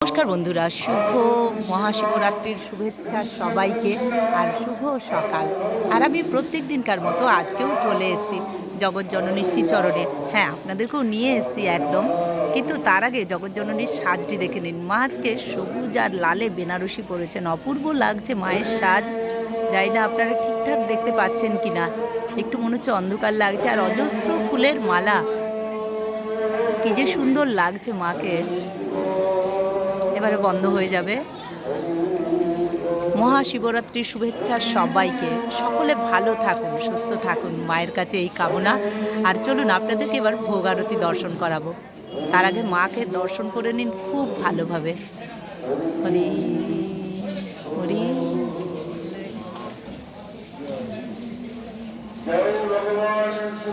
নমস্কার বন্ধুরা, শুভ মহাশিবরাত্রির শুভেচ্ছা সবাইকে। আর শুভ সকাল। আর আমি প্রত্যেক দিনকার মতো আজকেও চলে এসেছি জগৎজননীর শ্রীচরণে। হ্যাঁ, আপনাদেরকেও নিয়ে এসেছি একদম। কিন্তু তার আগে জগৎজননীর সাজটি দেখে নিন। মা আজকে সবুজ আর লালে বেনারসি পরেছেন, অপূর্ব লাগছে মায়ের সাজ। জানি না আপনারা ঠিকঠাক দেখতে পাচ্ছেন কি না, একটু মনে হচ্ছে অন্ধকার লাগছে। আর অজস্র ফুলের মালা, কি যে সুন্দর লাগছে মাকে। এবারে বন্ধ হয়ে যাবে। মহাশিবরাত্রির শুভেচ্ছা সবাইকে। সকলে ভালো থাকুন, সুস্থ থাকুন, মায়ের কাছে এই কামনা। আর চলুন আপনাদেরকে এবার ভোগ আরতি দর্শন করাবো। তার আগে মাকে দর্শন করে নিন খুব ভালোভাবে। হরি হরি।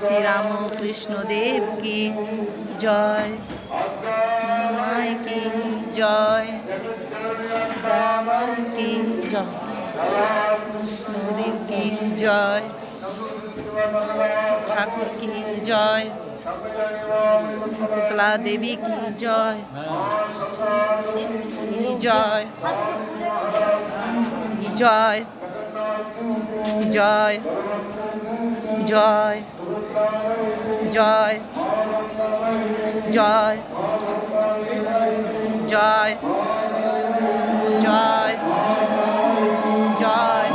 শ্রীরামকৃষ্ণ দেব কি জয়, মাই কি জয়, রাম কি জয়, নদীর কি জয়, ঠাকুর কি জয়, পুতলা দেবী কি জয়, কি জয়, কি জয়, জয় জয় জয় জয় জয় জয় জয় জয় জয় জয়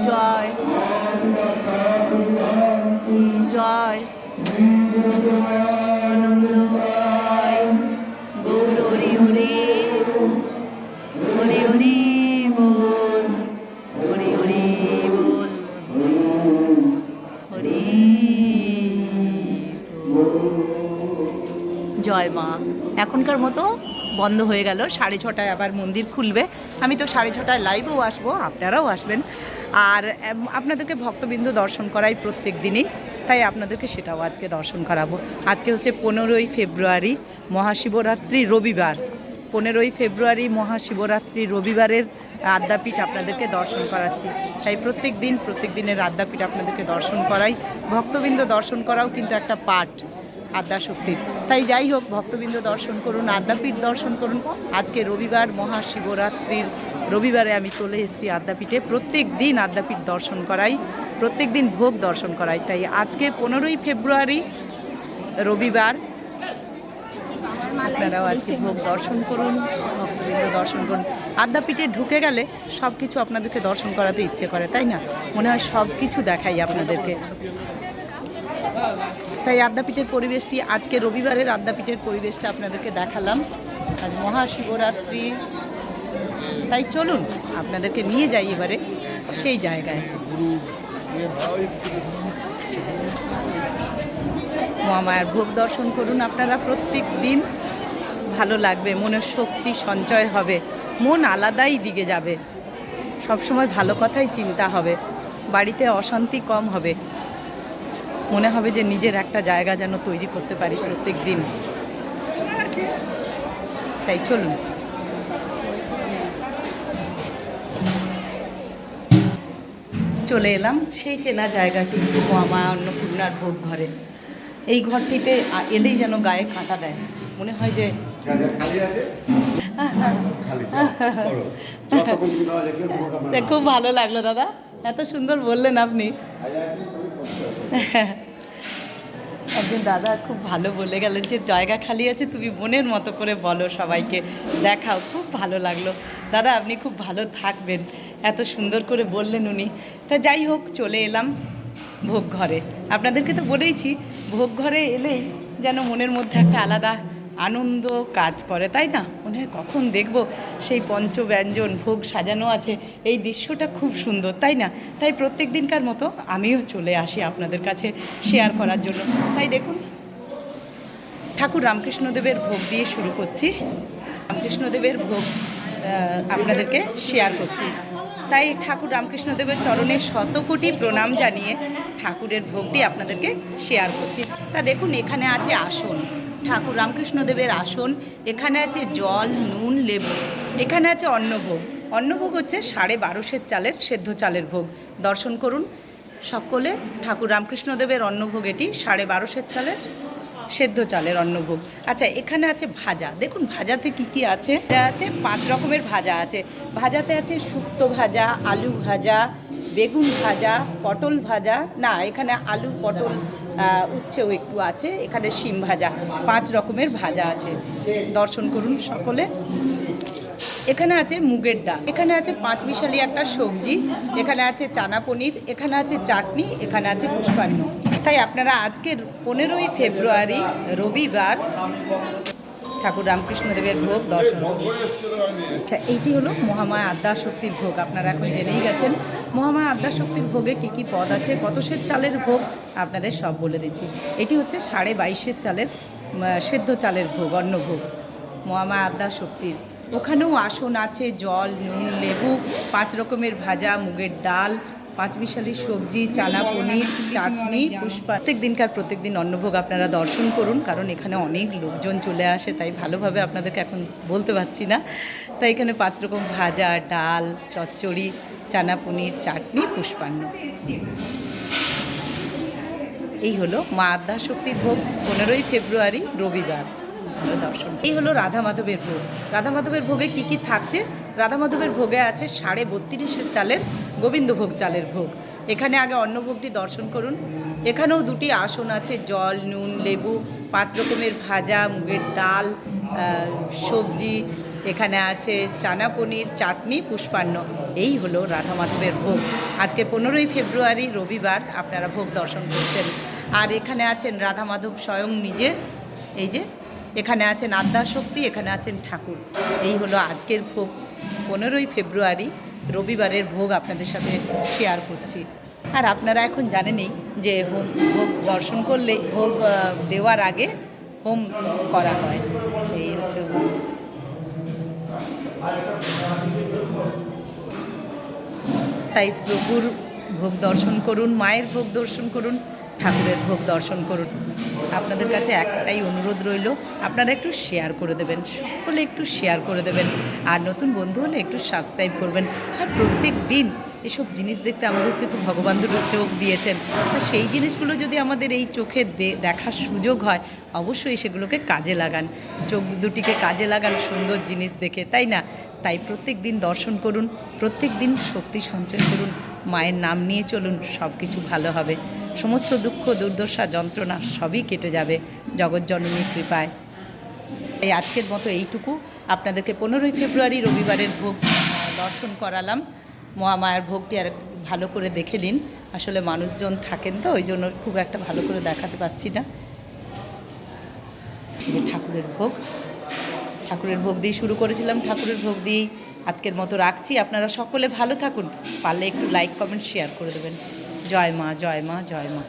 জয় জয় জয় আনন্দ গৌর হরি হরি হরি হরি বল, হরি হরি বল, হরি জয় মা। এখনকার মতো বন্ধ হয়ে গেল। 6:30 আবার মন্দির খুলবে। আমি তো 6:30 লাইভেও আসবো, আপনারাও আসবেন। আর আপনাদেরকে ভক্তবৃন্দ দর্শন করাই প্রত্যেক দিনই, তাই আপনাদেরকে সেটাও আজকে দর্শন করাবো। আজকে হচ্ছে 15ই ফেব্রুয়ারি, মহাশিবরাত্রি রবিবার। 15ই ফেব্রুয়ারি মহাশিবরাত্রি রবিবারের আদ্যাপীঠ আপনাদেরকে দর্শন করাচ্ছি। তাই প্রত্যেক দিনের আদ্যাপীঠ আপনাদেরকে দর্শন করাই। ভক্তবৃন্দ দর্শন করাও কিন্তু একটা পাঠ আদ্যাশক্তির। তাই যাই হোক, ভক্তবৃন্দ দর্শন করুন, আদ্যাপীঠ দর্শন করুন। আজকে রবিবার, মহাশিবরাত্রির রবিবারে আমি চলে এসেছি আদ্যাপীঠে। প্রত্যেক দিন আদ্যাপীঠ দর্শন করাই, প্রত্যেক দিন ভোগ দর্শন করাই। তাই আজকে 15ই ফেব্রুয়ারি রবিবার, আপনারাও আজকে ভোগ দর্শন করুন, ভক্তবৃন্দ দর্শন করুন। আদ্যাপীঠে ঢুকে গেলে সব কিছু আপনাদেরকে দর্শন করাতে ইচ্ছে করে, তাই না? মনে হয় সব কিছু দেখাই আপনাদেরকে। তাই আদ্যাপীঠের পরিবেশটি, আজকে রবিবারের আদ্যাপীঠের পরিবেশটা আপনাদেরকে দেখালাম। আজ মহাশিবরাত্রি, তাই চলুন আপনাদেরকে নিয়ে যাই এবারে সেই জায়গায়। মহামায়ার ভোগ দর্শন করুন আপনারা প্রত্যেক দিন। ভালো লাগবে, মনের শক্তি সঞ্চয় হবে, মন আলাদাই দিকে যাবে। সবসময় ভালো কথাই চিন্তা হবে, বাড়িতে অশান্তি কম হবে, মনে হবে যে নিজের একটা জায়গা যেন তৈরি করতে পারি প্রত্যেক দিন। তাই চলুন। চলে এলাম সেই চেনা জায়গাটি, মা অন্নপূর্ণার ভোগ ঘরে। এই ঘরটিতে এলেই যেন গায়ে কাঁটা দেয়, মনে হয় যে খুব ভালো লাগলো দাদা, এত সুন্দর বললেন আপনি। একজন দাদা খুব ভালো বলে গেলেন যে জায়গা খালি আছে, তুমি মনের মতো করে বলো, সবাইকে দেখাও। খুব ভালো লাগলো দাদা, আপনি খুব ভালো থাকবেন, এত সুন্দর করে বললেন উনি। তা যাই হোক, চলে এলাম ভোগ ঘরে। আপনাদেরকে তো বলেইছি, ভোগ ঘরে এলেই যেন মনের মধ্যে একটা আলাদা আনন্দ কাজ করে, তাই না? মনে হয় কখন দেখব সেই পঞ্চব্যঞ্জন ভোগ সাজানো আছে, এই দৃশ্যটা খুব সুন্দর, তাই না? তাই প্রত্যেক দিনকার মতো আমিও চলে আসি আপনাদের কাছে শেয়ার করার জন্য। তাই দেখুন, ঠাকুর রামকৃষ্ণদেবের ভোগ দিয়ে শুরু করছি। রামকৃষ্ণদেবের ভোগ আপনাদেরকে শেয়ার করছি। তাই ঠাকুর রামকৃষ্ণদেবের চরণে শতকোটি প্রণাম জানিয়ে ঠাকুরের ভোগটি আপনাদেরকে শেয়ার করছি। তা দেখুন, এখানে আছে আসন, ঠাকুর রামকৃষ্ণদেবের আসন। এখানে আছে জল, নুন, লেবু। এখানে আছে অন্নভোগ। অন্নভোগ হচ্ছে 1250 চালের সেদ্ধ চালের ভোগ। দর্শন করুন সকলে, ঠাকুর রামকৃষ্ণদেবের অন্নভোগ এটি 1250 চালের সেদ্ধ চালের অন্নভোগ। আচ্ছা, এখানে আছে ভাজা। দেখুন ভাজাতে কি কি আছে। আছে 5 রকমের ভাজা আছে। ভাজাতে আছে শুক্তো ভাজা, আলু ভাজা, বেগুন ভাজা, পটল ভাজা, না এখানে আলু পটল উচ্ছেও একটু আছে, এখানে শিম ভাজা। 5 রকমের ভাজা আছে। দর্শন করুন সকলে। এখানে আছে মুগের ডাল, এখানে আছে 5 মিশালি একটা সবজি, এখানে আছে চানা পনির, এখানে আছে চাটনি, এখানে আছে পুষ্পান্ন। তাই আপনারা আজকের 15ই ফেব্রুয়ারি রবিবার ঠাকুর রামকৃষ্ণদেবের ভোগ দর্শন করুন। আচ্ছা, এইটি হলো মহামায়া আদ্যাশক্তির ভোগ। আপনারা এখন জেনেই গেছেন মহামায়া আদ্যাশক্তির ভোগে কী কী পদ আছে, কত সের চালের ভোগ আপনাদের সব বলে দিচ্ছি। এটি হচ্ছে 22.5 চালের সেদ্ধ চালের ভোগ, অন্নভোগ মহামায়া আদ্যাশক্তির। ওখানেও আসন আছে, জল, নুন, লেবু, 5 রকমের ভাজা, মুগের ডাল, 5 মিশালি সবজি, চানা পনির, চাটনি, পুষ্পা। প্রত্যেক দিন অন্নভোগ আপনারা দর্শন করুন, কারণ এখানে অনেক লোকজন চলে আসে, তাই ভালোভাবে আপনাদেরকে এখন বলতে পারছি না। তাই এখানে 5 রকম ভাজা, ডাল, চচ্চড়ি, চানা পনির, চাটনি, পুষ্পান্ন। এই হলো মা আদ্যাশক্তির ভোগ 15ই ফেব্রুয়ারি রবিবার দর্শন। এই হলো রাধা মাধবের ভোগ। রাধা মাধবের ভোগে কী কী থাকছে? রাধা মাধবের ভোগে আছে 32.5 চালের গোবিন্দভোগ চালের ভোগ। এখানে আগে অন্নভোগটি দর্শন করুন। এখানেও 2টি আসন আছে, জল, নুন, লেবু, 5 রকমের ভাজা, মুগের ডাল, সবজি, এখানে আছে চানা পনির, চাটনি, পুষ্পান্ন। এই হলো রাধা মাধবের ভোগ। আজকে 15ই ফেব্রুয়ারি রবিবার আপনারা ভোগ দর্শন করছেন। আর এখানে আছেন রাধা মাধব স্বয়ং নিজে। এই যে এখানে আছেন আদ্যাশক্তি, এখানে আছেন ঠাকুর। এই হলো আজকের ভোগ, 15ই ফেব্রুয়ারি রবিবারের ভোগ আপনাদের সাথে শেয়ার করছি। আর আপনারা এখন জানেনই যে ভোগ দর্শন করলে, ভোগ দেওয়ার আগে হোম করা হয়। এই হচ্ছে তাই প্রভুর ভোগ দর্শন করুন, মায়ের ভোগ দর্শন করুন, ঠাকুরের ভোগ দর্শন করুন। আপনাদের কাছে একটাই অনুরোধ রইল, আপনারা একটু শেয়ার করে দেবেন, সকলে একটু শেয়ার করে দেবেন। আর নতুন বন্ধু হলে একটু সাবস্ক্রাইব করবেন। আর প্রত্যেক দিন এসব জিনিস দেখতে আমাদেরকে তো ভগবান দুটো চোখ দিয়েছেন, তা সেই জিনিসগুলো যদি আমাদের এই চোখে দেখার সুযোগ হয়, অবশ্যই সেগুলোকে কাজে লাগান, চোখ দুটিকে কাজে লাগান সুন্দর জিনিস দেখে, তাই না? তাই প্রত্যেক দিন দর্শন করুন, প্রত্যেক দিন শক্তি সঞ্চয় করুন, মায়ের নাম নিয়ে চলুন, সব কিছু ভালো হবে। সমস্ত দুঃখ, দুর্দশা, যন্ত্রণা সবই কেটে যাবে জগৎজননীর কৃপায়। এই আজকের মতো এইটুকু। আপনাদেরকে 15ই ফেব্রুয়ারি রবিবারের ভোগ দর্শন করালাম। মহামায়ার ভোগটি আর ভালো করে দেখে নিন। আসলে মানুষজন থাকেন তো, ওই জন্য খুব একটা ভালো করে দেখাতে পারছি না। যে ঠাকুরের ভোগ দিয়ে শুরু করেছিলাম, ঠাকুরের ভোগ দিয়েই আজকের মতো রাখছি। আপনারা সকলে ভালো থাকুন, পারলে একটু লাইক, কমেন্ট, শেয়ার করে দেবেন। জয় মা, জয় মা, জয় মা।